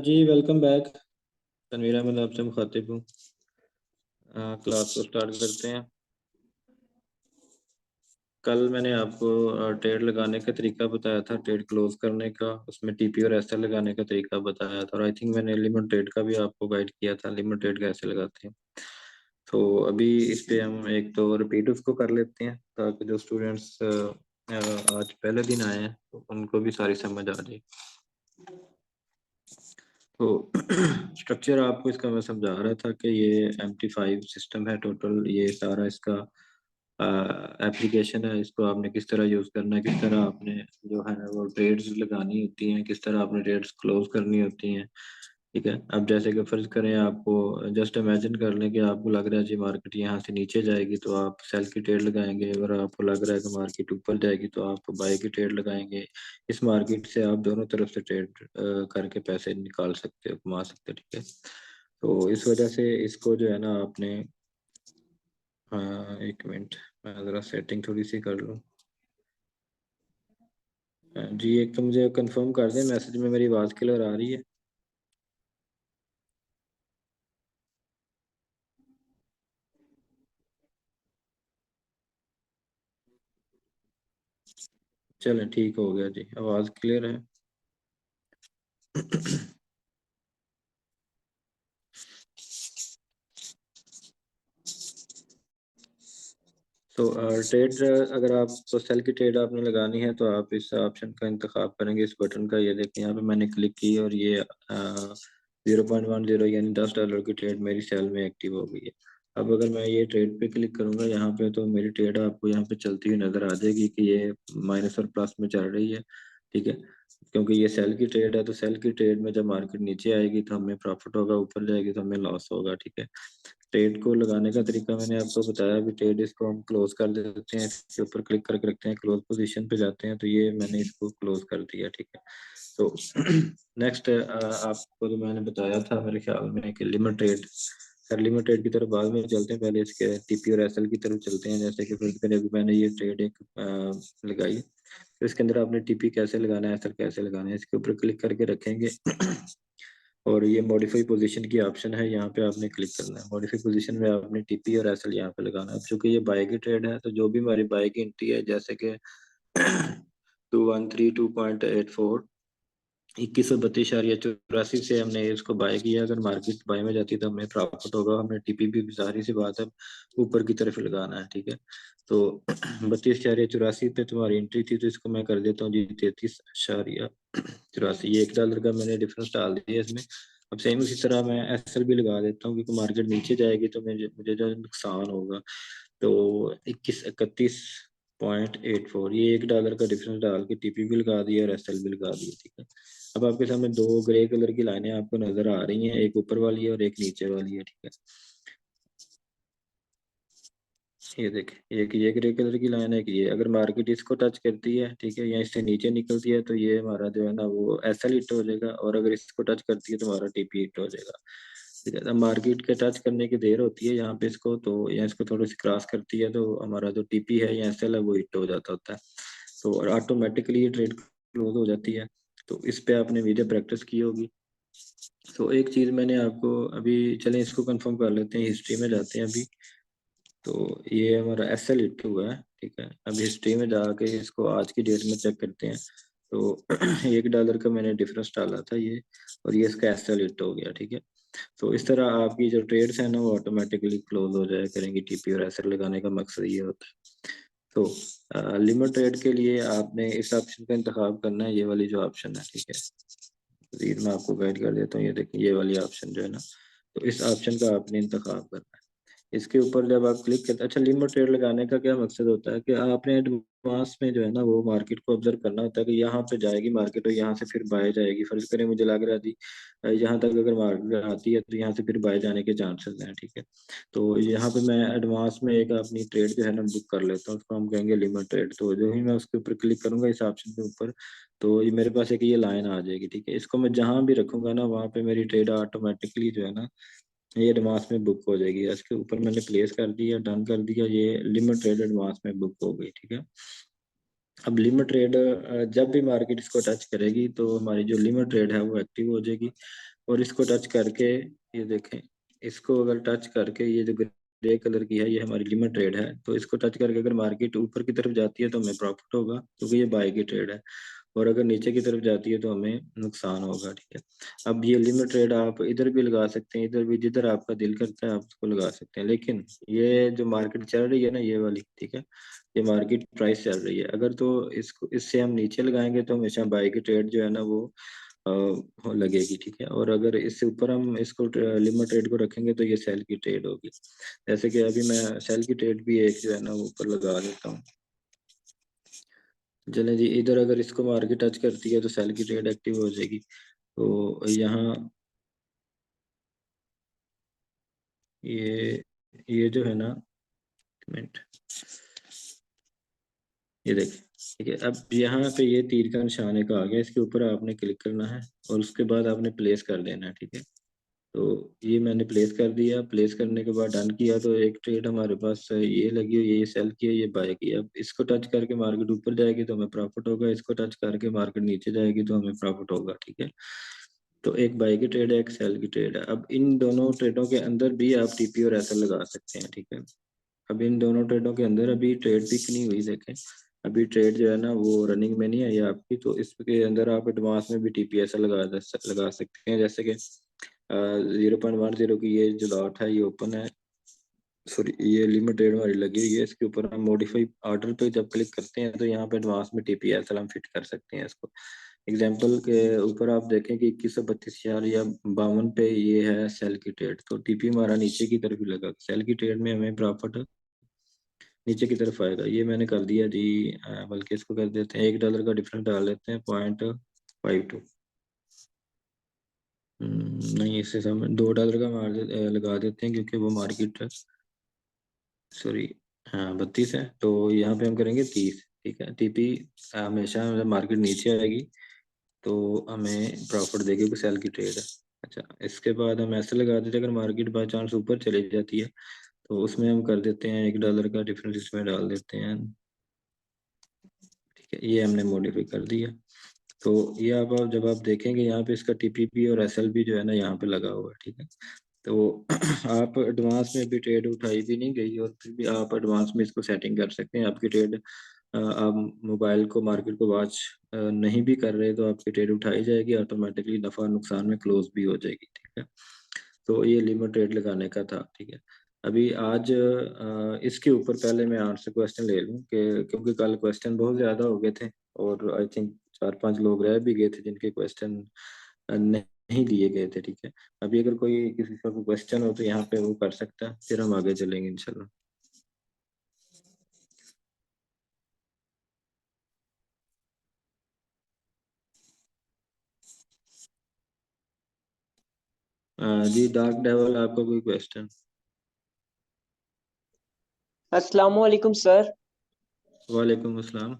जी welcome back. Tanveer Ahmad आपसे मुखातिब हूँ। क्लास को स्टार्ट करते हैं। कल मैंने आपको ट्रेड लगाने का तरीका बताया था, ट्रेड क्लोज करने का, उसमें टीपी और एसएल लगाने का तरीका बताया था, और आई थिंक मैंने लिमिट ट्रेड का भी आपको गाइड किया था, लिमिट ट्रेड कैसे लगाते हैं। तो अभी इस पे हम एक तो रिपीट उसको कर लेते हैं, ताकि जो स्टूडेंट्स आज पहले दिन आए हैं तो उनको भी सारी समझ आ जाए। तो स्ट्रक्चर आपको इसका मैं समझा रहा था कि ये MT5 सिस्टम है टोटल, ये सारा इसका एप्लीकेशन है। इसको आपने किस तरह यूज़ करना है, किस तरह आपने जो है वो ट्रेड्स लगानी होती हैं, किस तरह आपने ट्रेड्स क्लोज करनी होती हैं। ठीक है, अब जैसे कि फर्ज करें, आपको जस्ट इमेजिन कर लें कि आपको लग रहा है जी मार्केट यहाँ से नीचे जाएगी तो आप सेल की ट्रेड लगाएंगे, अगर आपको लग रहा है कि मार्केट ऊपर जाएगी तो आप बाय की ट्रेड लगाएंगे। इस मार्केट से आप दोनों तरफ से ट्रेड करके पैसे निकाल सकते हो, कमा सकते हो। ठीक है, तो इस वजह से इसको जो है ना आपने एक मिनट, मैं ज़रा सेटिंग थोड़ी सी कर लूँ। जी एक तो मुझे कंफर्म कर दें, मैसेज में मेरी आवाज़ क्लियर आ रही है? चलें ठीक हो गया जी, आवाज़ क्लियर है। तो ट्रेड, अगर आपको सेल की ट्रेड आपने लगानी है तो आप इस ऑप्शन का इंतखाब करेंगे, इस बटन का। ये देखें यहाँ पे मैंने क्लिक की और ये 0.10 यानी $10 की ट्रेड मेरी सेल में एक्टिव हो गई है। अब अगर मैं ये ट्रेड पे क्लिक करूंगा यहाँ पे, तो मेरी ट्रेड आपको यहाँ पे चलती हुई नजर आ जाएगी कि ये माइनस और प्लस में चल रही है। ठीक है, क्योंकि ये सेल की ट्रेड है, तो सेल की ट्रेड में जब मार्केट नीचे आएगी तो हमें प्रॉफिट होगा, ऊपर जाएगी तो हमें लॉस होगा। ठीक है, ट्रेड को लगाने का तरीका मैंने आपको बताया। अभी ट्रेड इसको हम क्लोज कर देते हैं, इसके ऊपर क्लिक करके रखते हैं, क्लोज पोजीशन पे जाते हैं, तो ये मैंने इसको क्लोज कर दिया। ठीक है, तो नेक्स्ट आपको जो मैंने बताया था मेरे ख्याल में कि limit trade, sir limit trade की तरफ बाद में चलते हैं, पहले इसके टीपी और एसएल की तरफ चलते हैं। जैसे कि फर्ज करें अभी मैंने ये ट्रेड एक लगाई, तो इसके अंदर आपने टीपी कैसे लगाना है, एसएल कैसे लगाना है, इसके ऊपर क्लिक करके रखेंगे। और ये मॉडिफाई पोजीशन की ऑप्शन है, यहाँ पे आपने क्लिक करना है। मॉडिफाई पोजीशन में आपने टीपी और एसएल यहाँ पे लगाना है। चूंकि ये बाय की ट्रेड है, तो जो भी हमारी बाय की एंट्री है, जैसे कि 2132.84, 2132.84 से हमने इसको बाय किया, अगर मार्केट बाय में जाती तो हमें प्रॉफिट होगा। हमने टीपी भी जाहिर सी बात है ऊपर की तरफ लगाना है। ठीक है, तो 32.84 पे तुम्हारी एंट्री थी, तो इसको मैं कर देता हूँ जी 33.84। ये $1 का मैंने डिफरेंस डाल दिया इसमें। अब सेम उसी तरह मैं एसएल भी लगा देता हूँ, क्योंकि मार्केट नीचे जाएगी तो मुझे मुझे जो नुकसान होगा। तो 2131.84, ये $1 का डिफरेंस डाल के टीपी भी लगा दिया और एसएल भी लगा दिया। ठीक है, अब आपके सामने दो ग्रे कलर की लाइनें आपको नजर आ रही हैं, एक ऊपर वाली है और एक नीचे वाली है। ठीक है, ये देखें, एक ये ग्रे कलर की लाइन है कि ये अगर मार्केट इसको टच करती है, ठीक है, या इससे नीचे निकलती है, तो ये हमारा जो है ना वो एसएल हिट हो जाएगा, और अगर इसको टच करती है तो हमारा टीपी हिट हो जाएगा। ठीक है, अब मार्केट के टच करने की देर होती है यहाँ पे इसको, तो या इसको थोड़ी सी क्रॉस करती है तो हमारा जो टीपी है या एसएल है वो हिट हो जाता होता है। तो और ऑटोमेटिकली ये ट्रेड क्लोज हो जाती है। तो इस पे आपने वीडियो प्रैक्टिस की होगी। तो एक चीज मैंने आपको अभी, चलें इसको कंफर्म कर लेते हैं, हिस्ट्री में जाते हैं अभी। तो ये हमारा एसएल हिट हुआ है। ठीक है, अब हिस्ट्री में जाके इसको आज की डेट में चेक करते हैं। तो $1 का मैंने डिफरेंस डाला था ये, और ये इसका एसएल हिट हो गया। ठीक है, तो इस तरह आपकी जो ट्रेड्स है ना वो ऑटोमेटिकली क्लोज हो जाया करेंगी। टीपी और एसएल लगाने का मकसद ये होता है। तो लिमिट ट्रेड के लिए आपने इस ऑप्शन का इंतखाब करना है, ये वाली जो ऑप्शन है। ठीक है, मज़ीद मैं आपको गाइड कर देता हूँ, ये देखिए ये वाली ऑप्शन जो है ना, तो इस ऑप्शन का आपने इंतखाब करना है। इसके ऊपर जब आप क्लिक करते हैं, अच्छा लिमिट ट्रेड लगाने का क्या मकसद होता है कि आपने एडवांस में जो है ना वो मार्केट को ऑब्जर्व करना होता है कि यहाँ पे जाएगी मार्केट और यहाँ से फिर बाय जाएगी। फर्ज करें मुझे लग रहा थी यहाँ तक अगर मार्केट आती है तो यहाँ से फिर बाय जाने के चांसेस हैं। ठीक है, तो यहाँ पे मैं एडवांस में एक अपनी ट्रेड जो है ना बुक कर लेता हूँ, उसको हम कहेंगे लिमिट ट्रेड। तो जो ही मैं उसके ऊपर क्लिक करूंगा इस ऑप्शन के ऊपर, तो ये मेरे पास एक ये लाइन आ जाएगी। ठीक है, इसको मैं जहां भी रखूंगा ना वहां पे मेरी ट्रेड ऑटोमेटिकली जो है ना ये एडवांस में बुक हो जाएगी। इसके ऊपर मैंने प्लेस कर दिया, डन कर दिया, ये लिमिट ट्रेड एडवांस में बुक हो गई। ठीक है, अब लिमिट ट्रेड जब भी मार्केट इसको टच करेगी तो हमारी जो लिमिट ट्रेड है वो एक्टिव हो जाएगी। और इसको टच करके ये देखें, इसको अगर टच करके ये जो ग्रे कलर की है ये हमारी लिमिट ट्रेड है, तो इसको टच करके अगर मार्केट ऊपर की तरफ जाती है तो हमें प्रॉफिट होगा क्योंकि ये बाय की ट्रेड है। और अगर नीचे की तरफ जाती है तो हमें नुकसान होगा, ठीक है। अब ये लिमिट ट्रेड आप इधर भी लगा सकते हैं, इधर भी, जिधर आपका दिल करता है आप उसको लगा सकते हैं। लेकिन ये जो मार्केट चल रही है ना ये वाली, ठीक है, ये मार्केट प्राइस चल रही है, अगर तो इसको इससे हम नीचे लगाएंगे तो हमेशा बाय की ट्रेड जो है ना वो लगेगी, ठीक है। और अगर इससे ऊपर हम इसको लिमिट ट्रेड को रखेंगे तो ये सेल की ट्रेड होगी। जैसे कि अभी मैं सेल की ट्रेड भी एक जो है ना वो ऊपर लगा देता हूँ। चले जी, इधर अगर इसको मार्केट टच करती है तो सेल की ट्रेड एक्टिव हो जाएगी। तो यहाँ ये जो है ना, मिनट, ये देखिए, ठीक है। अब यहाँ पे ये तीर का निशान एक आ गया, इसके ऊपर आपने क्लिक करना है और उसके बाद आपने प्लेस कर देना है, ठीक है। तो ये मैंने प्लेस कर दिया, प्लेस करने के बाद डन किया तो एक ट्रेड हमारे पास ये लगी हुई है, ये सेल की है, ये बाय की है। अब इसको टच करके मार्केट ऊपर जाएगी तो हमें प्रॉफिट होगा, इसको टच करके मार्केट नीचे जाएगी तो हमें प्रॉफिट होगा, ठीक है। तो एक बाय की ट्रेड है, एक सेल की ट्रेड है। अब इन दोनों ट्रेडों के अंदर भी आप टीपी और एसएल लगा सकते हैं, ठीक है। अब इन दोनों ट्रेडों के अंदर अभी ट्रेड पिक नहीं हुई, देखें अभी ट्रेड जो है ना वो रनिंग में नहीं है ये आपकी, तो इसके अंदर आप एडवांस में भी टीपीएस लगा सकते हैं। जैसे कि 0.10 की ये जो लॉट है ये ओपन है, सॉरी ये लिमिट ट्रेड हमारी लगी हुई है, इसके ऊपर हम मॉडिफाई ऑर्डर पे जब क्लिक करते हैं तो यहाँ पे एडवांस में टीपीएस हम फिट कर सकते हैं इसको। एग्जाम्पल के ऊपर आप देखें कि 2132,000 या 52 पे ये है सेल की ट्रेड, तो टीपी हमारा नीचे की तरफ ही लगा, सेल की ट्रेड में हमें प्रॉफिट नीचे की तरफ आएगा। ये मैंने कर दिया जी, बल्कि इसको कर देते हैं $1 का डिफरेंस डाल देते हैं 0.52। नहीं, इससे समय $2 का लगा देते हैं क्योंकि वो मार्केट, सॉरी, हाँ 32 है तो यहाँ पे हम करेंगे 30, ठीक है। टीपी हमेशा जब मार्केट नीचे आएगी तो हमें प्रॉफिट देगी क्योंकि सेल की ट्रेड है। अच्छा, इसके बाद हम ऐसे लगा देते हैं अगर मार्केट बाय चांस ऊपर चली जाती है तो उसमें हम कर देते हैं $1 का डिफरेंस इसमें डाल देते हैं, ठीक है। ये हमने मॉडिफाई कर दिया। तो ये आप जब आप देखेंगे यहाँ पे इसका टीपीपी और एसएलपी जो है ना यहाँ पे लगा हुआ है, ठीक है। तो आप एडवांस में भी ट्रेड उठाई भी नहीं गई और फिर भी आप एडवांस में इसको सेटिंग कर सकते हैं। आपकी ट्रेड आप मोबाइल को मार्केट को वॉच नहीं भी कर रहे तो आपकी ट्रेड उठाई जाएगी ऑटोमेटिकली, नफा नुकसान में क्लोज भी हो जाएगी, ठीक है। तो ये लिमिट ट्रेड लगाने का था, ठीक है। अभी आज इसके ऊपर पहले मैं आपसे क्वेश्चन ले लूं कि क्योंकि कल क्वेश्चन बहुत ज़्यादा हो गए थे और आई थिंक 4-5 लोग रह भी गए थे जिनके क्वेश्चन नहीं दिए गए थे, ठीक है। अभी अगर कोई किसी का कोई क्वेश्चन हो तो यहाँ पे वो कर सकता है, फिर हम आगे चलेंगे इंशाल्लाह। जी डार्क डेवल, आपका कोई क्वेश्चन? अस्सलाम वालेकुम सर। वालेकुम अस्सलाम।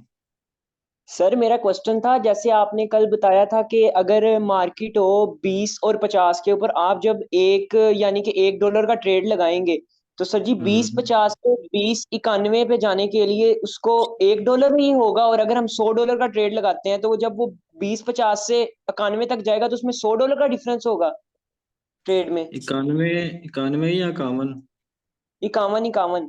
सर मेरा क्वेश्चन था, जैसे आपने कल बताया था कि अगर मार्केट हो 20 और 50 के ऊपर, आप जब एक यानी कि $1 का ट्रेड लगाएंगे तो सर जी बीस हम्म, पचास से 2091 पे जाने के लिए उसको $1 ही होगा। और अगर हम $100 का ट्रेड लगाते हैं तो वो जब वो 20-50 से 91 तक जाएगा तो उसमें $100 का डिफरेंस होगा ट्रेड में। 91, 91 या 51? 51 51।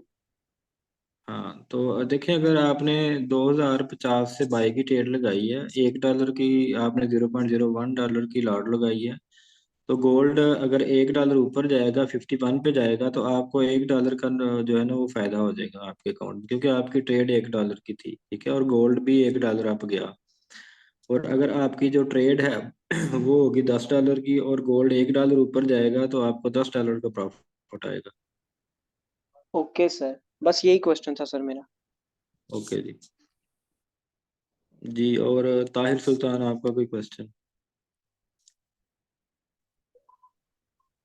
हाँ तो देखिए, अगर आपने 2050 से बाई की ट्रेड लगाई है, $1 की आपने $0.01 की लॉट लगाई है, तो गोल्ड अगर $1 ऊपर जाएगा, 51 पे जाएगा, तो आपको $1 का जो है ना वो फायदा हो जाएगा आपके अकाउंट में, क्योंकि आपकी ट्रेड $1 की थी, ठीक है, और गोल्ड भी $1 अप गया। और अगर आपकी जो ट्रेड है वो होगी $10 की और गोल्ड $1 ऊपर जाएगा तो आपको $10 का प्रॉफिट आएगा। ओके सर, बस यही क्वेश्चन था सर मेरा। ओके जी। जी, और ताहिर सुल्तान, आपका कोई क्वेश्चन?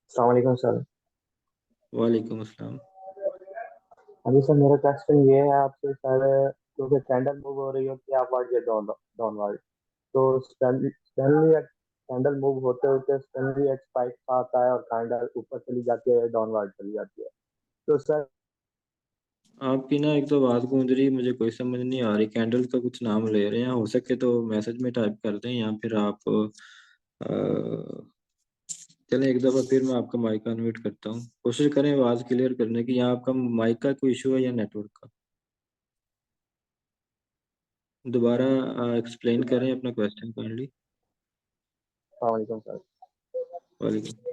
अस्सलाम वालेकुम सर। वालेकुम अस्सलाम। हाँ जी सर, मेरा क्वेश्चन ये है आपसे सर, क्योंकि कैंडल मूव हो रही होती है अपवर्ड या डाउनवर्ड, तो कैंडल मूव होते होते सडनली एक स्पाइक आता है और कैंडल ऊपर चली जाती है या डाउनवर्ड चली जाती है, तो सर आपकी ना एक तो आवाज़ गूंज रही, मुझे कोई समझ नहीं आ रही। कैंडल का कुछ नाम ले रहे हैं, हो सके तो मैसेज में टाइप कर दें या फिर आप चलें एक दफ़ा फिर मैं आपका माइक अनम्यूट करता हूँ। कोशिश करें आवाज़ क्लियर करने की। यहाँ आपका माइक का कोई इशू है या नेटवर्क का? दोबारा एक्सप्लेन करें अपना क्वेश्चन काइंडली। वालेकुम सर। वालेकुम।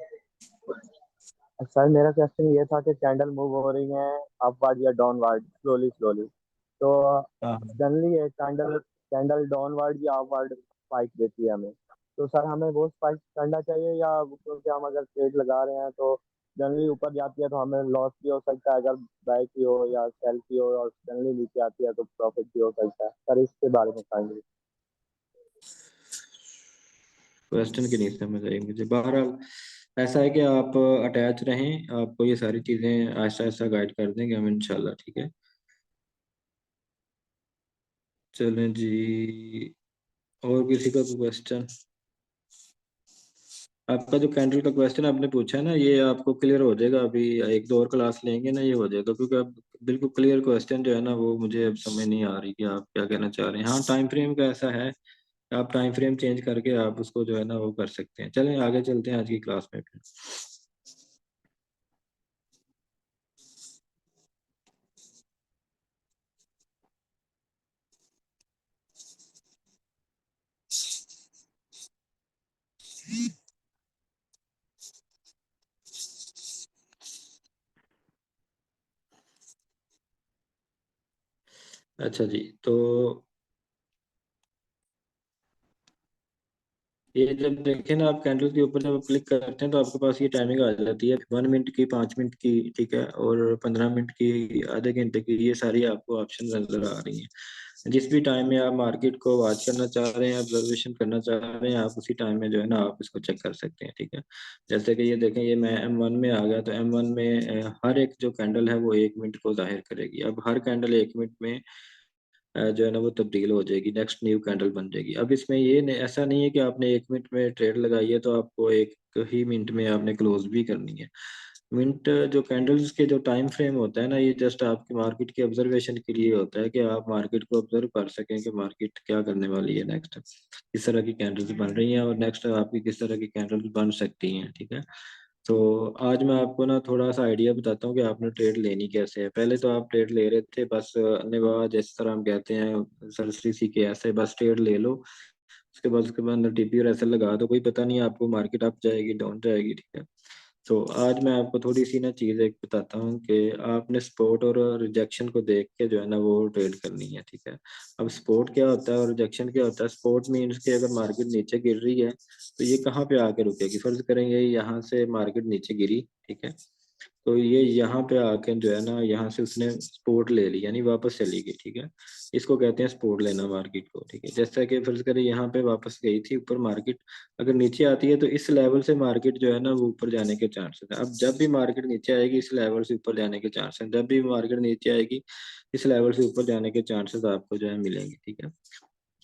सर मेरा क्वेश्चन ये था कि कैंडल मूव हो रही है अपवर्ड या डाउनवर्ड, स्लोली स्लोली, तो हाँ, जनरली ये कैंडल कैंडल डाउनवर्ड या अपवर्ड स्पाइक देती है हमें, तो सर हमें वो स्पाइक करना चाहिए, या क्योंकि हम अगर ट्रेड लगा रहे हैं तो जनरली ऊपर जाती है तो हमें लॉस भी हो सकता है अगर बाय की हो या सेल की हो, और जनरली नीचे आती है तो प्रॉफिट भी हो सकता है। सर इसके बारे में बताएंगे। क्वेश्चन की नहीं समझ आई मुझे। बहरहाल ऐसा है कि आप अटैच रहें, आपको ये सारी चीज़ें आहिस्ता आहिस्ता गाइड कर देंगे हम इंशाल्लाह, ठीक है। चलें जी, और किसी का कोई क्वेश्चन? आपका जो कैंडल का क्वेश्चन आपने पूछा है ना, ये आपको क्लियर हो जाएगा। अभी एक दो और क्लास लेंगे ना, ये हो जाएगा, क्योंकि अब बिल्कुल क्लियर क्वेश्चन जो है ना वो मुझे अब समझ नहीं आ रही कि आप क्या कहना चाह रहे हैं। हाँ, टाइम फ्रेम का ऐसा है, आप टाइम फ्रेम चेंज करके आप उसको जो है ना वो कर सकते हैं। चलें आगे चलते हैं आज की क्लास में फिर। अच्छा जी, तो ये जब देखें ना आप कैंडल के ऊपर जब आप क्लिक करते हैं तो आपके पास ये टाइमिंग आ जाती है 1 मिनट की, 5 मिनट की, ठीक है, और 15 मिनट की, आधे घंटे की। ये सारी आपको ऑप्शन नजर आ रही हैं। जिस भी टाइम में आप मार्केट को वॉच करना चाह रहे हैं, ऑब्जर्वेशन करना चाह रहे हैं, आप उसी टाइम में जो है ना आप इसको चेक कर सकते हैं, ठीक है। जैसे कि ये देखें, ये मैं M1 में आ गया, तो M1 में हर एक जो कैंडल है वो 1 मिनट को जाहिर करेगी। अब हर कैंडल 1 मिनट में जो है ना वो तब्दील हो जाएगी, नेक्स्ट न्यू कैंडल बन जाएगी। अब इसमें ये ऐसा नहीं है कि आपने 1 मिनट में ट्रेड लगाई है तो आपको एक ही मिनट में आपने क्लोज भी करनी है। मिनट जो कैंडल्स के जो टाइम फ्रेम होता है ना, ये जस्ट आपकी मार्केट के ऑब्जर्वेशन के लिए होता है कि आप मार्केट को ऑब्जर्व कर सकें कि मार्केट क्या करने वाली है नेक्स्ट, किस तरह की कैंडल्स बन रही हैं और नेक्स्ट आपकी किस तरह की कैंडल्स बन सकती हैं, ठीक है। तो आज मैं आपको ना थोड़ा सा आइडिया बताता हूँ कि आपने ट्रेड लेनी कैसे है। पहले तो आप ट्रेड ले रहे थे बस अन्यथा, जिस तरह हम कहते हैं सरसरी सी के, ऐसे बस ट्रेड ले लो, उसके बाद अंदर टीपी और ऐसे लगा दो, कोई पता नहीं आपको मार्केट अप जाएगी डाउन जाएगी, ठीक है। तो आज मैं आपको थोड़ी सी ना चीज़ एक बताता हूँ कि आपने सपोर्ट और रिजेक्शन को देख के जो है ना वो ट्रेड करनी है, ठीक है। अब सपोर्ट क्या होता है और रिजेक्शन क्या होता है? सपोर्ट मीन्स कि अगर मार्केट नीचे गिर रही है तो ये कहाँ पे आके रुकेगी। फर्ज करेंगे यहाँ से मार्केट नीचे गिरी, ठीक है, तो ये यहाँ पे आके जो है ना यहाँ से उसने सपोर्ट ले ली, यानी वापस चली गई, ठीक है। इसको कहते हैं सपोर्ट लेना मार्केट को, ठीक है। जैसा कि फर्ज करें यहाँ पे वापस गई थी ऊपर मार्केट, अगर नीचे आती है तो इस लेवल से मार्केट जो है ना वो ऊपर जाने के चांसेस है। अब जब भी मार्केट नीचे आएगी इस लेवल से ऊपर जाने के चांसेस हैं, जब भी मार्केट नीचे आएगी इस लेवल से ऊपर जाने के चांसेस आपको जो है मिलेंगे, ठीक है।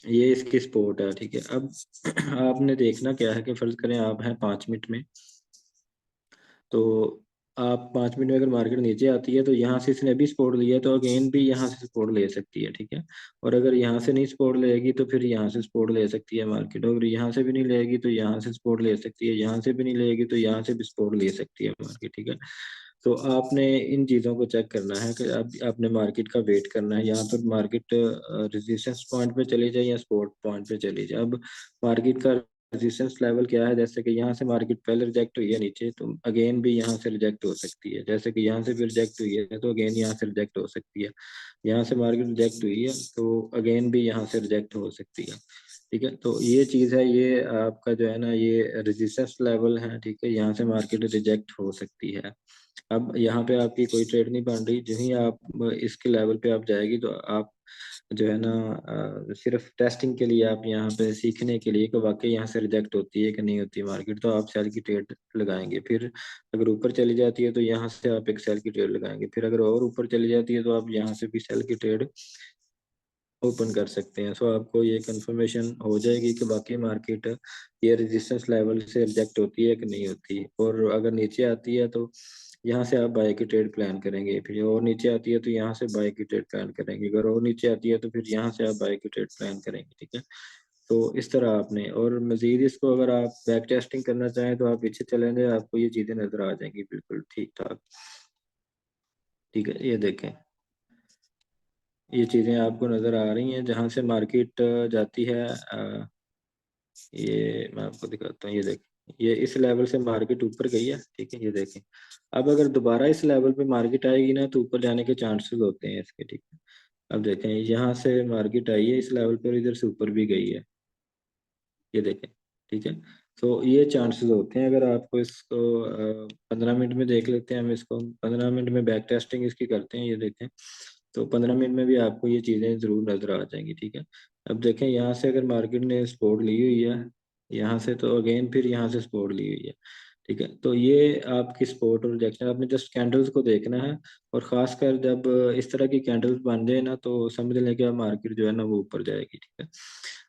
ये इसकी सपोर्ट है, ठीक है। अब आपने देखना क्या है कि फर्ज करें आप हैं 5 मिनट में, तो आप 5 मिनट में अगर मार्केट नीचे आती है तो यहाँ से इसने भी सपोर्ट लिया तो अगेन भी यहाँ से सपोर्ट ले सकती है, ठीक है। और अगर यहाँ से नहीं सपोर्ट लेगी तो फिर यहाँ से सपोर्ट ले सकती है मार्केट, और यहाँ से भी नहीं लेगी तो यहाँ से सपोर्ट ले सकती है, यहाँ से भी नहीं लेगी तो यहाँ से भी सपोर्ट ले सकती है मार्केट, ठीक है। तो आपने इन चीज़ों को चेक करना है कि अब आपने मार्केट का वेट करना है, यहाँ पर मार्केट रेजिस्टेंस पॉइंट पे चली जाए या सपोर्ट पॉइंट पे चली जाए। अब मार्केट का रेजिस्टेंस लेवल क्या है? जैसे कि यहाँ से मार्केट पहले रिजेक्ट हुई है नीचे, तो अगेन भी यहाँ से रिजेक्ट हो सकती है। जैसे कि यहाँ से भी रिजेक्ट हुई है तो अगेन यहाँ से रिजेक्ट हो सकती है। यहाँ से मार्केट रिजेक्ट हुई है तो अगेन भी यहाँ से रिजेक्ट हो सकती है, ठीक है। तो ये चीज़ है, ये आपका जो है ना ये रेजिस्टेंस लेवल है, ठीक है। यहाँ से मार्केट रिजेक्ट हो सकती है। अब यहाँ पे आपकी कोई ट्रेड नहीं बन रही, जो ही आप इसके लेवल पे आप जाएगी तो आप जो है ना सिर्फ टेस्टिंग के लिए, आप यहाँ पे सीखने के लिए कि वाकई यहाँ से रिजेक्ट होती है कि नहीं होती मार्केट, तो आप सेल की ट्रेड लगाएंगे। फिर अगर ऊपर चली जाती है तो यहाँ से आप एक सेल की ट्रेड लगाएंगे। फिर अगर और ऊपर चली जाती है तो आप यहाँ से भी सेल की ट्रेड ओपन कर सकते हैं। सो आपको ये कंफर्मेशन हो जाएगी कि बाकी मार्केट ये रेजिस्टेंस लेवल से रिजेक्ट होती है कि नहीं होती, और अगर नीचे आती है तो यहाँ से आप बाय की ट्रेड प्लान करेंगे, फिर और नीचे आती है तो यहाँ से बाय की ट्रेड प्लान करेंगे, अगर और नीचे आती है तो फिर यहाँ से आप बाय की ट्रेड प्लान करेंगे, ठीक है। तो इस तरह आपने, और मजीद इसको अगर आप बैक टेस्टिंग करना चाहें तो आप पीछे चलेंगे, आपको ये चीज़ें नज़र आ जाएंगी बिल्कुल ठीक ठाक, ठीक है। ये देखें, ये चीज़ें आपको नज़र आ रही हैं जहाँ से मार्केट जाती है। ये मैं आपको दिखाता हूँ, ये देखें, ये इस लेवल से मार्केट ऊपर गई है, ठीक है। ये देखें, अब अगर दोबारा इस लेवल पे मार्केट आएगी ना तो ऊपर जाने के चांसेस होते हैं इसके, ठीक है। अब देखें, यहाँ से मार्केट आई है इस लेवल पर, इधर से ऊपर भी गई है, ये देखें, ठीक है। तो ये चांसेस होते हैं, अगर आपको इसको 15 मिनट में देख लेते हैं, हम इसको 15 मिनट में बैक टेस्टिंग इसकी करते हैं, ये देखें। तो 15 मिनट में भी आपको ये चीज़ें ज़रूर नज़र आ जाएंगी, ठीक है। अब देखें, यहाँ से अगर मार्केट ने सपोर्ट ली हुई है यहाँ से, तो अगेन फिर यहाँ से सपोर्ट ली हुई है, ठीक है। तो ये आपकी सपोर्ट और रिजेक्शन, आपने जस्ट कैंडल्स को देखना है, और ख़ासकर जब इस तरह की कैंडल्स बन जाए ना तो समझ लें कि मार्केट जो है ना वो ऊपर जाएगी, ठीक है।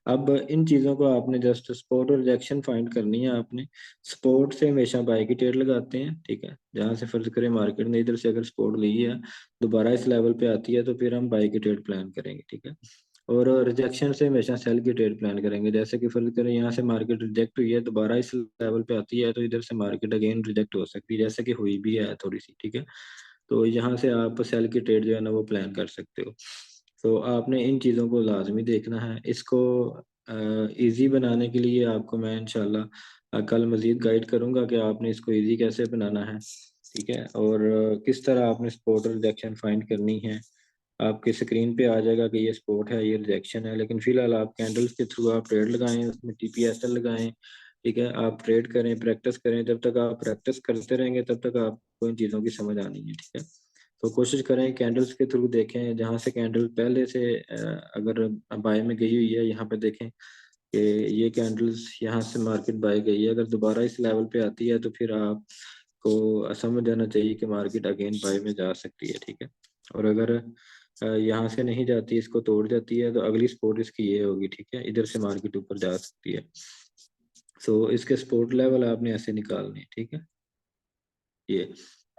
अब इन चीज़ों को आपने जस्ट सपोर्ट और रिजेक्शन फाइंड करनी है आपने। सपोर्ट से हमेशा बाय की ट्रेड लगाते हैं, ठीक है। जहाँ से फर्ज करें मार्केट ने इधर से अगर सपोर्ट ली है, दोबारा इस लेवल पे आती है तो फिर हम बाय की ट्रेड प्लान करेंगे, ठीक है। और रिजेक्शन से हमेशा सेल की ट्रेड प्लान करेंगे, जैसे कि फर्ज करें यहाँ से मार्केट रिजेक्ट हुई है, दोबारा इस लेवल पे आती है तो इधर से मार्केट अगेन रिजेक्ट हो सकती है, जैसे कि हुई भी है थोड़ी सी, ठीक है। तो यहाँ से आप सेल की ट्रेड जो है ना वो प्लान कर सकते हो। तो आपने इन चीज़ों को लाजमी देखना है। इसको इजी बनाने के लिए आपको मैं इंशाल्लाह कल मज़ीद गाइड करूँगा कि आपने इसको इजी कैसे बनाना है, ठीक है। और किस तरह आपने सपोर्ट और रिजेक्शन फाइंड करनी है। आपके स्क्रीन पे आ जाएगा कि ये सपोर्ट है, ये रिजेक्शन है, लेकिन फिलहाल आप कैंडल्स के थ्रू आप ट्रेड लगाएं, उसमें TPSL लगाएं, ठीक है। आप ट्रेड करें, प्रैक्टिस करें, जब तक आप प्रैक्टिस करते रहेंगे तब तक आपको इन चीज़ों की समझ आनी है, ठीक है। तो कोशिश करें कैंडल्स के थ्रू देखें, जहाँ से कैंडल पहले से अगर बाय में गई हुई है, यहाँ पे देखें कि ये कैंडल्स यहाँ से मार्केट बाय गई है, अगर दोबारा इस लेवल पे आती है तो फिर आपको समझ जाना चाहिए कि मार्केट अगेन बाय में जा सकती है, ठीक है। और अगर यहाँ से नहीं जाती, इसको तोड़ जाती है, तो अगली सपोर्ट इसकी ये होगी, ठीक है। इधर से मार्केट ऊपर जा सकती है। सो इसके सपोर्ट लेवल आपने ऐसे निकालने, ठीक है। ये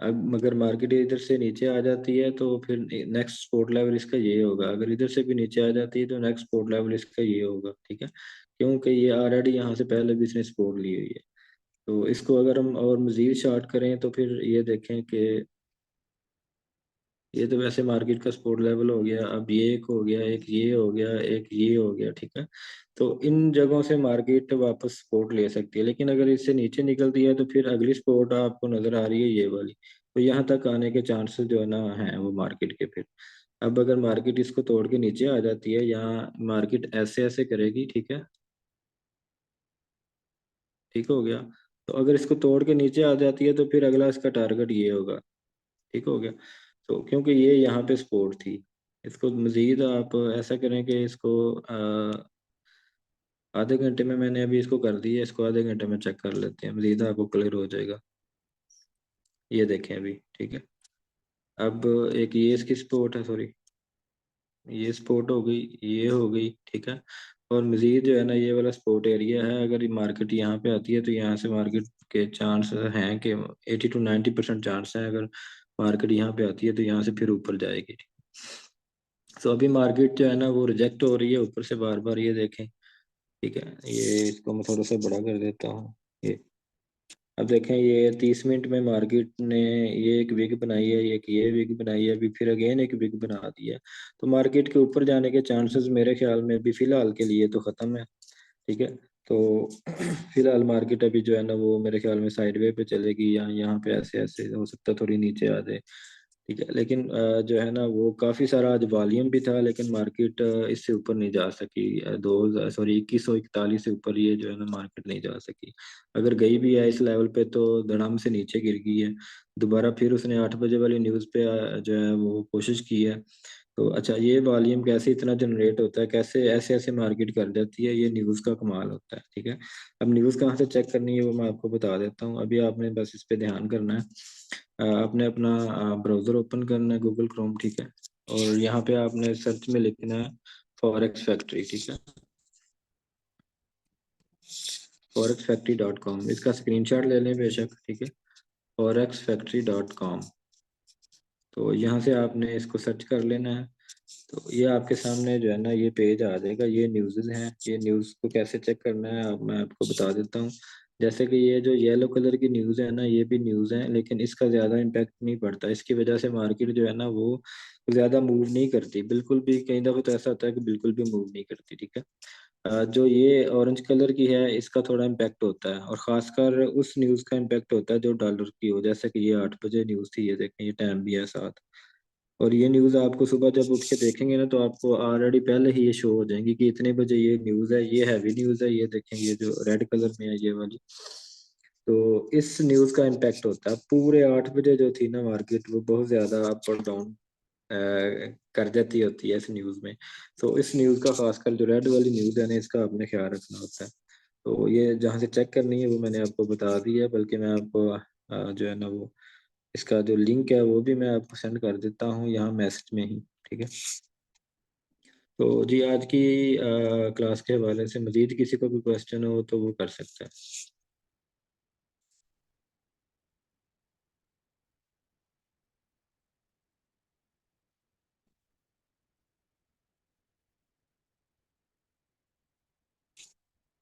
अब मगर मार्केट इधर से नीचे आ जाती है तो फिर नेक्स्ट सपोर्ट लेवल इसका ये होगा, अगर इधर से भी नीचे आ जाती है तो नेक्स्ट सपोर्ट लेवल इसका ये होगा, ठीक है। क्योंकि ये ऑलरेडी यहाँ से पहले भी इसने सपोर्ट ली हुई है। तो इसको अगर हम और मजीद शॉर्ट करें तो फिर ये देखें कि ये तो वैसे मार्केट का सपोर्ट लेवल हो गया, अब ये एक हो गया, एक ये हो गया, एक ये हो गया, ठीक है। तो इन जगहों से मार्केट वापस सपोर्ट ले सकती है, लेकिन अगर इससे नीचे निकलती है तो फिर अगली सपोर्ट आपको नजर आ रही है ये वाली, तो यहाँ तक आने के चांसेस जो है ना हैं वो मार्केट के। फिर अब अगर मार्केट इसको तोड़ के नीचे आ जाती है, यहाँ मार्केट ऐसे ऐसे करेगी, ठीक है, ठीक हो गया। तो अगर इसको तोड़ के नीचे आ जाती है तो फिर अगला इसका टारगेट ये होगा, ठीक हो गया। तो क्योंकि ये यहाँ पे सपोर्ट थी, इसको मजीद आप ऐसा करें कि इसको आधे घंटे में, मैंने अभी इसको कर दिया, इसको आधे घंटे में चेक कर लेते हैं, मजीद आपको क्लियर हो जाएगा। ये देखें अभी, ठीक है। अब एक ये इसकी सपोर्ट है, सॉरी, ये सपोर्ट हो गई, ये हो गई, ठीक है। और मजीद जो है ना ये वाला सपोर्ट एरिया है, अगर ये मार्केट यहाँ पे आती है तो यहाँ से मार्केट के चांस हैं कि 80 to 90% चांस है, अगर मार्केट यहाँ पे आती है तो यहाँ से फिर ऊपर जाएगी। तो अभी मार्केट जो है ना वो रिजेक्ट हो रही है ऊपर से बार बार, ये देखें, ठीक है। ये इसको मैं थोड़ा सा बड़ा कर देता हूँ। ये अब देखें, ये 30 मिनट में मार्केट ने ये एक विग बनाई है, एक ये विग बनाई है, अभी फिर अगेन एक विग बना दी है। तो मार्केट के ऊपर जाने के चांसेस मेरे ख्याल में अभी फिलहाल के लिए तो खत्म है, ठीक है। तो फिलहाल मार्केट अभी जो है ना वो मेरे ख्याल में साइडवे पे चलेगी, या यहाँ पे ऐसे ऐसे हो सकता है थोड़ी नीचे आ जाए, ठीक है। लेकिन जो है ना वो काफ़ी सारा आज वॉल्यूम भी था, लेकिन मार्केट इससे ऊपर नहीं जा सकी, 2141 से ऊपर ये जो है ना मार्केट नहीं जा सकी। अगर गई भी है इस लेवल पे तो धड़ाम से नीचे गिर गई है। दोबारा फिर उसने 8 बजे वाली न्यूज़ पे जो है वो कोशिश की है। तो अच्छा, ये वॉल्यूम कैसे इतना जनरेट होता है, कैसे ऐसे ऐसे मार्केट कर जाती है, ये न्यूज़ का कमाल होता है, ठीक है। अब न्यूज़ कहाँ से चेक करनी है वो मैं आपको बता देता हूँ, अभी आपने बस इस पे ध्यान करना है। आपने अपना ब्राउज़र ओपन करना है, गूगल क्रोम, ठीक है। और यहाँ पे आपने सर्च में लिखना है फॉरेक्स फैक्ट्री, ठीक है, forex factory.com, इसका स्क्रीनशॉट ले लें बेशक, ठीक है। forexfactory.com। तो यहाँ से आपने इसको सर्च कर लेना है। तो ये आपके सामने जो है ना ये पेज आ जाएगा, ये न्यूज़ हैं। ये न्यूज़ को कैसे चेक करना है अब मैं आपको बता देता हूँ। जैसे कि ये जो येलो कलर की न्यूज़ है ना, ये भी न्यूज़ है, लेकिन इसका ज़्यादा इम्पैक्ट नहीं पड़ता। इसकी वजह से मार्केट जो है ना वो ज़्यादा मूव नहीं करती बिल्कुल भी। कई दफ़ा तो ऐसा होता है कि बिल्कुल भी मूव नहीं करती, ठीक है। जो ये ऑरेंज कलर की है इसका थोड़ा इम्पैक्ट होता है, और ख़ासकर उस न्यूज़ का इम्पैक्ट होता है जो डॉलर की हो। जैसे कि ये 8 बजे न्यूज़ थी, ये देखें, ये टाइम भी है साथ। और ये न्यूज़ आपको सुबह जब उठ के देखेंगे ना तो आपको ऑलरेडी पहले ही ये शो हो जाएंगी कि इतने बजे ये न्यूज़ है, ये हैवी न्यूज़ है। ये देखेंगे ये जो रेड कलर में है ये वाली। तो इस न्यूज़ का इम्पैक्ट होता है। पूरे 8 बजे जो थी ना मार्केट, वो बहुत ज़्यादा अप और डाउन कर जाती होती है इस न्यूज़ में। तो इस न्यूज़ का खासकर जो रेड वाली न्यूज़ है ना, इसका आपने ख्याल रखना होता है। तो ये जहाँ से चेक करनी है वो मैंने आपको बता दी है, बल्कि मैं आपको जो है ना वो इसका जो लिंक है वो भी मैं आपको सेंड कर देता हूँ यहाँ मैसेज में ही, ठीक है। तो जी आज की क्लास के हवाले से मजीद किसी को भी क्वेश्चन हो तो वो कर सकता है।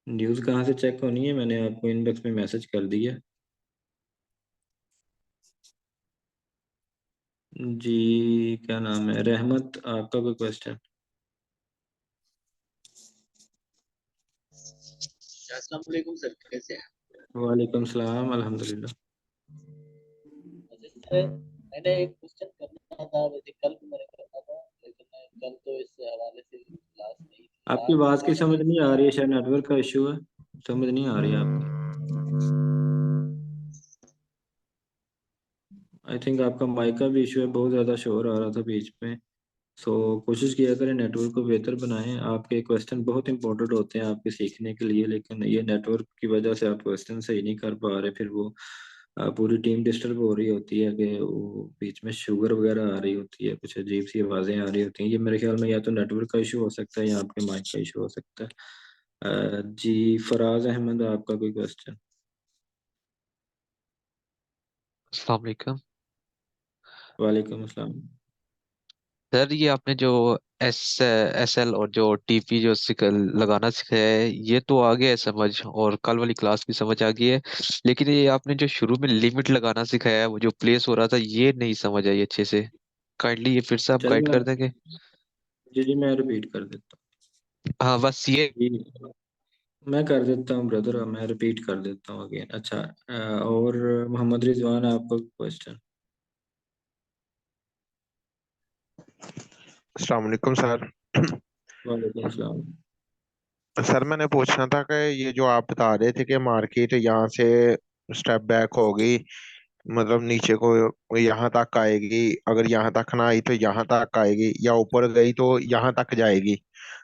न्यूज़ कहाँ से चेक होनी है मैंने आपको इनबॉक्स में मैसेज कर दिया। जी क्या नाम है, रहमत, आपका कोई क्वेश्चन? अस्सलाम वालेकुम सर, कैसे हैं? वालेकुम सलाम, अल्हम्दुलिल्लाह। अच्छा सर, मैंने एक क्वेश्चन करना था, वैसे कल भी मैंने करना था, लेकिन कल तो इस हवाले से क्लास नहीं थी। आपकी आज आवाज़ की सुबह समझ मैंने नहीं आ रही है, शायद नेटवर्क का इशू है, समझ नहीं आ रही है आपकी। आई थिंक आपका माइक का भी इशू है, बहुत ज़्यादा शोर आ रहा था बीच में। सो कोशिश किया करें नेटवर्क को बेहतर बनाएं। आपके क्वेश्चन बहुत इंपॉर्टेंट होते हैं आपके सीखने के लिए, लेकिन ये नेटवर्क की वजह से आप क्वेश्चन सही नहीं कर पा रहे, फिर वो पूरी टीम डिस्टर्ब हो रही होती है कि वो बीच में शुगर वगैरह आ रही होती है, कुछ अजीब सी आवाज़ें आ रही होती हैं। ये मेरे ख्याल में या तो नेटवर्क का इशू हो सकता है या आपके माइक का इशू हो सकता है। जी फराज अहमद, आपका कोई क्वेश्चन? अस्सलाम वालेकुम वालेकुम अस्सलाम। सर। ये आपने जो एस एल और जो टीपी जो लगाना सिखाया है, ये तो आ गया है समझ, और कल वाली क्लास भी समझ आ गई है। लेकिन ये आपने जो शुरू में लिमिट लगाना सिखाया है, वो जो प्लेस हो रहा था, ये नहीं समझ आई अच्छे से। काइंडली ये फिर से आप चलिए गाइड कर देंगे? जी जी मैं रिपीट कर देता हाँ बस ये। हूँ जी, मैं कर देता हूँ ब्रदर, मैं रिपीट कर देता हूँ अगेन। अच्छा और मोहम्मद रिजवान, आपका क्वेश्चन? अस्सलाम वालेकुम सर। वालेकुम सलाम। सर मैंने पूछना था कि ये जो आप बता रहे थे कि मार्केट यहाँ से स्टेप बैक होगी, मतलब नीचे को यहाँ तक आएगी, अगर यहाँ तक ना आई तो यहाँ तक आएगी, या ऊपर गई तो यहाँ तक जाएगी।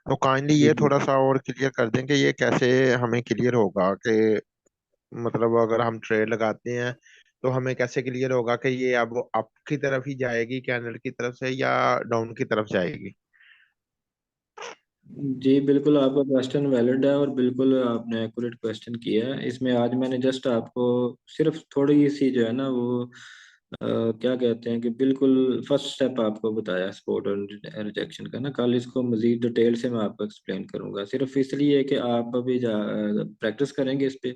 तो काइंडली जी ये जी थोड़ा सा और क्लियर कर दें कि ये कैसे हमें क्लियर होगा कि मतलब अगर हम ट्रेड लगाते हैं तो हमें कैसे क्लियर होगा कि ये अब अप की तरफ ही जाएगी कैंडल की तरफ से, या डाउन की तरफ जाएगी। जी बिल्कुल आपका क्वेश्चन वैलिड है और बिल्कुल आपने एक्यूरेट क्वेश्चन किया है। इसमें आज मैंने जस्ट आपको सिर्फ थोड़ी सी जो है ना वो क्या कहते हैं कि बिल्कुल फर्स्ट स्टेप आपको बताया सपोर्ट और रिजेक्शन का ना। कल इसको मजीद डिटेल से मैं आपको एक्सप्लेन करूंगा, सिर्फ इसलिए कि आप अभी प्रैक्टिस करेंगे इस पे।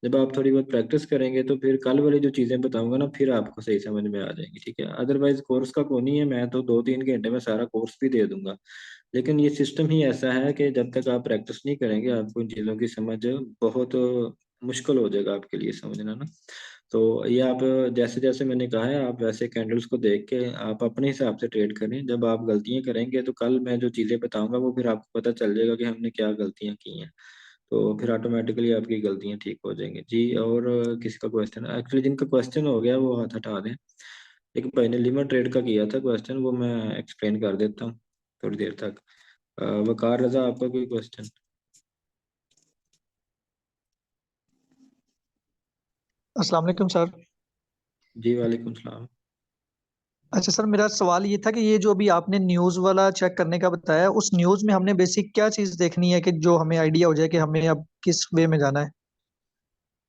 जब आप थोड़ी बहुत प्रैक्टिस करेंगे तो फिर कल वाली जो चीज़ें बताऊंगा ना फिर आपको सही समझ में आ जाएंगी, ठीक है। अदरवाइज कोर्स का कोई नहीं है, मैं तो 2-3 घंटे में सारा कोर्स भी दे दूंगा, लेकिन ये सिस्टम ही ऐसा है कि जब तक आप प्रैक्टिस नहीं करेंगे आपको इन चीज़ों की समझ बहुत मुश्किल हो जाएगा आपके लिए समझना ना। तो ये आप जैसे जैसे मैंने कहा है आप वैसे कैंडल्स को देख के आप अपने हिसाब से ट्रेड करें। जब आप गलतियां करेंगे तो कल मैं जो चीज़ें बताऊंगा वो फिर आपको पता चल जाएगा कि हमने क्या गलतियां की हैं, तो फिर ऑटोमेटिकली आपकी गलतियां ठीक हो जाएंगी जी। और किसी का क्वेश्चन, एक्चुअली जिनका क्वेश्चन हो गया वो हाथ हटा दें। एक भाई ने लिमिट ट्रेड का किया था क्वेश्चन, वो मैं एक्सप्लेन कर देता हूँ थोड़ी देर तक। वकार रजा, आपका कोई क्वेश्चन? अस्सलाम वालेकुम सर। जी वालेकुम सलाम। अच्छा सर, मेरा सवाल ये था कि ये जो अभी आपने न्यूज़ वाला चेक करने का बताया, उस न्यूज़ में हमने बेसिक क्या चीज़ देखनी है कि जो हमें आइडिया हो जाए कि हमें अब किस वे में जाना है?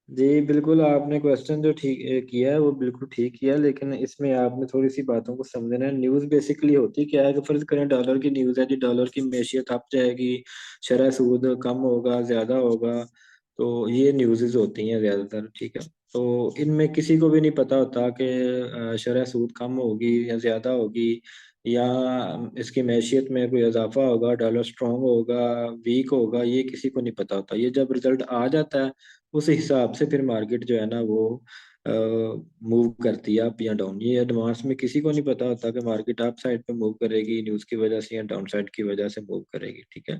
जी बिल्कुल, आपने क्वेश्चन जो ठीक किया है वो बिल्कुल ठीक किया, लेकिन इसमें आपने थोड़ी सी बातों को समझना है। न्यूज़ बेसिकली होती क्या है कि फर्ज करें डॉलर की न्यूज़ है जी, डॉलर की मैशियत up जाएगी, शरह सूद कम होगा ज़्यादा होगा, तो ये न्यूज़ होती हैं ज़्यादातर, ठीक है। तो इनमें किसी को भी नहीं पता होता कि शरह सूद कम होगी या ज़्यादा होगी, या इसकी मैशियत में कोई इजाफा होगा, डॉलर स्ट्रांग होगा, वीक होगा, ये किसी को नहीं पता होता। ये जब रिजल्ट आ जाता है उस हिसाब से फिर मार्केट जो है ना वो मूव करती है अप या डाउन। ये एडवांस में किसी को नहीं पता होता कि मार्केट अप साइड पे मूव करेगी न्यूज़ की वजह से या डाउन साइड की वजह से मूव करेगी, ठीक है।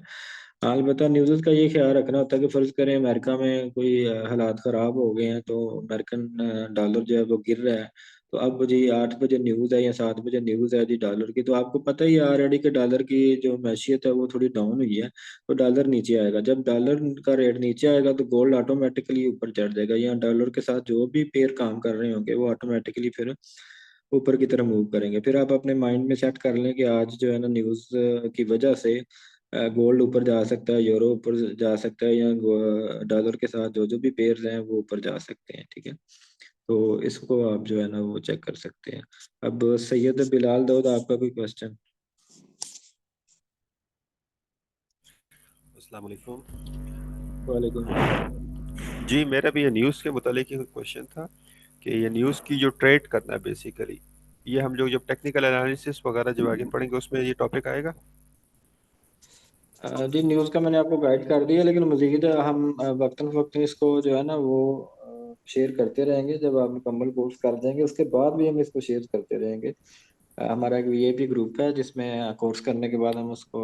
अलबत्ता न्यूज़ का ये ख्याल रखना होता है कि फर्ज करें अमेरिका में कोई हालात खराब हो गए हैं, तो अमेरिकन डॉलर जो है वो गिर रहा है, तो अब जी 8 बजे न्यूज़ है या 7 बजे न्यूज़ है जी डॉलर की, तो आपको पता ही है ऑलरेडी कि डॉलर की जो मैशियत है वो थोड़ी डाउन हुई है, तो डॉलर नीचे आएगा। जब डॉलर का रेट नीचे आएगा तो गोल्ड ऑटोमेटिकली ऊपर चढ़ जाएगा, या डॉलर के साथ जो भी पेयर काम कर रहे होंगे वो ऑटोमेटिकली फिर ऊपर की तरफ मूव करेंगे। फिर आप अपने माइंड में सेट कर लें कि आज जो है ना न्यूज़ की वजह से गोल्ड ऊपर जा सकता है, यूरो ऊपर जा सकता है, या डॉलर के साथ जो जो भी पेयर्स हैं वो ऊपर जा सकते हैं, ठीक है। तो इसको आप जो है ना वो चेक कर सकते हैं। अब सैयद बिलाल दाऊद, आपका कोई क्वेश्चन? अस्सलाम वालेकुम। वालेकुम सलाम। जी मेरा भी ये न्यूज़ के मुतालिक ही क्वेश्चन था कि ये न्यूज़ की जो ट्रेड करना है बेसिकली, ये हम लोग जब टेक्निकल एनालिसिस वगैरह जब आगे पढ़ेंगे उसमें ये टॉपिक आएगा। जी न्यूज़ का मैंने आपको गाइड कर दिया, लेकिन मजीद हम वक्तन फवक्तन इसको जो है ना वो शेयर करते रहेंगे। जब आप मुकम्मल कोर्स कर देंगे उसके बाद भी हम इसको शेयर करते रहेंगे। हमारा एक वीआईपी ग्रुप है जिसमें कोर्स करने के बाद हम उसको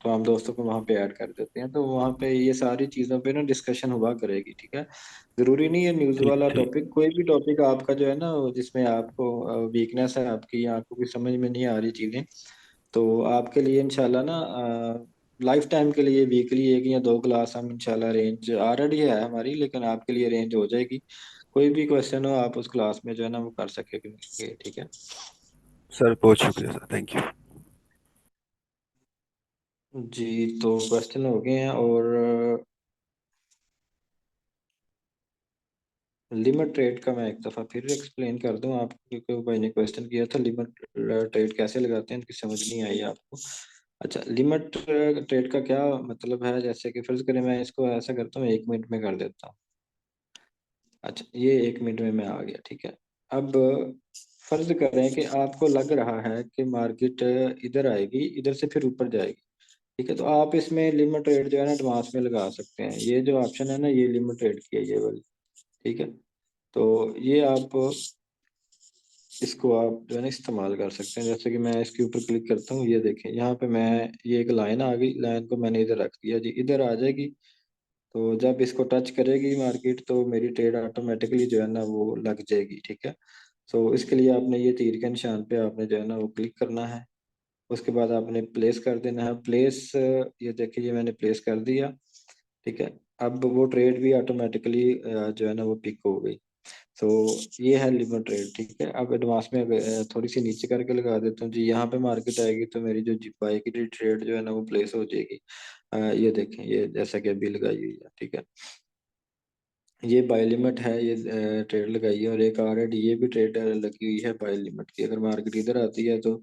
तमाम दोस्तों को वहाँ पे ऐड कर देते हैं, तो वहाँ पे ये सारी चीज़ों पे ना डिस्कशन हुआ करेगी, ठीक है। ज़रूरी नहीं है न्यूज़ ठीक वाला ठीक। टॉपिक, कोई भी टॉपिक आपका जो है ना जिसमें आपको वीकनेस है आपकी, या आपको कोई समझ में नहीं आ रही चीज़ें, तो आपके लिए इंशाल्लाह ना लाइफ टाइम के लिए वीकली 1 या 2 क्लास हम इंशाल्लाह रेंज ऑलरेडी है हमारी, लेकिन आपके लिए रेंज हो जाएगी। कोई भी क्वेश्चन हो आप उस क्लास में जो है ना वो कर सकेंगे, ठीक है। सर बहुत शुक्रिया सर, थैंक यू। जी तो क्वेश्चन हो गए हैं, और लिमिट ट्रेड का मैं एक दफ़ा फिर एक्सप्लेन कर दूं आपको, क्योंकि भाई ने क्वेश्चन किया था लिमिट ट्रेड कैसे लगाते हैं, इनकी समझ नहीं आई आपको। अच्छा, लिमिट ट्रेड का क्या मतलब है, जैसे कि फर्ज करें मैं इसको ऐसा करता हूँ, 1 मिनट में कर देता हूँ। अच्छा, ये 1 मिनट में मैं आ गया, ठीक है। अब फर्ज करें कि आपको लग रहा है कि मार्केट इधर आएगी, इधर से फिर ऊपर जाएगी, ठीक है, तो आप इसमें लिमिट ट्रेड जो है ना एडवांस में लगा सकते हैं। ये जो ऑप्शन है ना ये लिमिट ट्रेड की है, ये वाली, ठीक है। तो ये आप इसको आप जो है ना इस्तेमाल कर सकते हैं। जैसे कि मैं इसके ऊपर क्लिक करता हूँ, ये देखें यहाँ पे मैं, ये एक लाइन आ गई, लाइन को मैंने इधर रख दिया जी, इधर आ जाएगी। तो जब इसको टच करेगी मार्केट तो मेरी ट्रेड ऑटोमेटिकली जो है ना वो लग जाएगी, ठीक है। तो इसके लिए आपने ये तीर के निशान पे आपने जो है ना वो क्लिक करना है। उसके बाद आपने प्लेस कर देना है, प्लेस, ये देखिए ये मैंने प्लेस कर दिया, ठीक है। अब वो ट्रेड भी ऑटोमेटिकली जो है ना वो पिक हो गई। तो ये है लिमिट ट्रेड, ठीक है। अब एडवांस में थोड़ी सी नीचे करके लगा देता हूँ जी, यहाँ पे मार्केट आएगी तो मेरी जो बाई की ट्रेड जो है ना वो प्लेस हो जाएगी। ये देखें, ये जैसा कि अभी लगाई हुई है, ठीक है। ये बाय लिमिट है, ये ट्रेड लगाई है, और एक ऑलरेडी ये भी ट्रेड लगी हुई है बाय लिमिट की। अगर मार्केट इधर आती है तो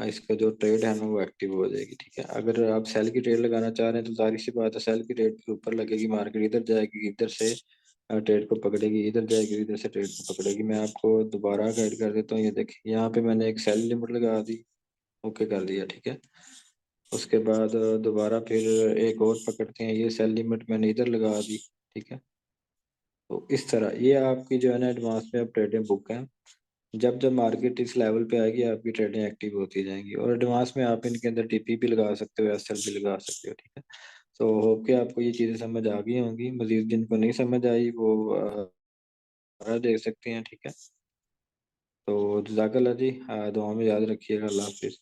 इसका जो ट्रेड है ना वो एक्टिव हो जाएगी, ठीक है। अगर आप सेल की ट्रेड लगाना चाह रहे हैं तो जाहिर सी बात है सेल की ट्रेड के ऊपर लगेगी, मार्केट इधर जाएगी, इधर से ट्रेड को पकड़ेगी, इधर जाएगी, इधर से ट्रेड को पकड़ेगी। मैं आपको दोबारा गाइड कर देता हूँ, ये देखिए यहाँ पे मैंने एक सेल लिमिट लगा दी, ओके कर दिया, ठीक है। उसके बाद दोबारा फिर एक और पकड़ते हैं, ये सेल लिमिट मैंने इधर लगा दी, ठीक है। तो इस तरह ये आपकी जो है ना एडवांस में अब ट्रेडिंग बुक है। जब जब मार्केट इस लेवल पे आएगी आपकी ट्रेडिंग एक्टिव होती जाएंगी, और एडवांस में आप इनके अंदर टीपी भी लगा सकते हो, एसएल भी लगा सकते हो, ठीक है। तो होप कि आपको ये चीज़ें समझ आ गई होंगी। मजीद जिनको नहीं समझ आई वो देख सकते हैं, ठीक है। तो जज़ाकल्लाह जी, दुआ में याद रखिएगा। अल्लाह हाफिज़।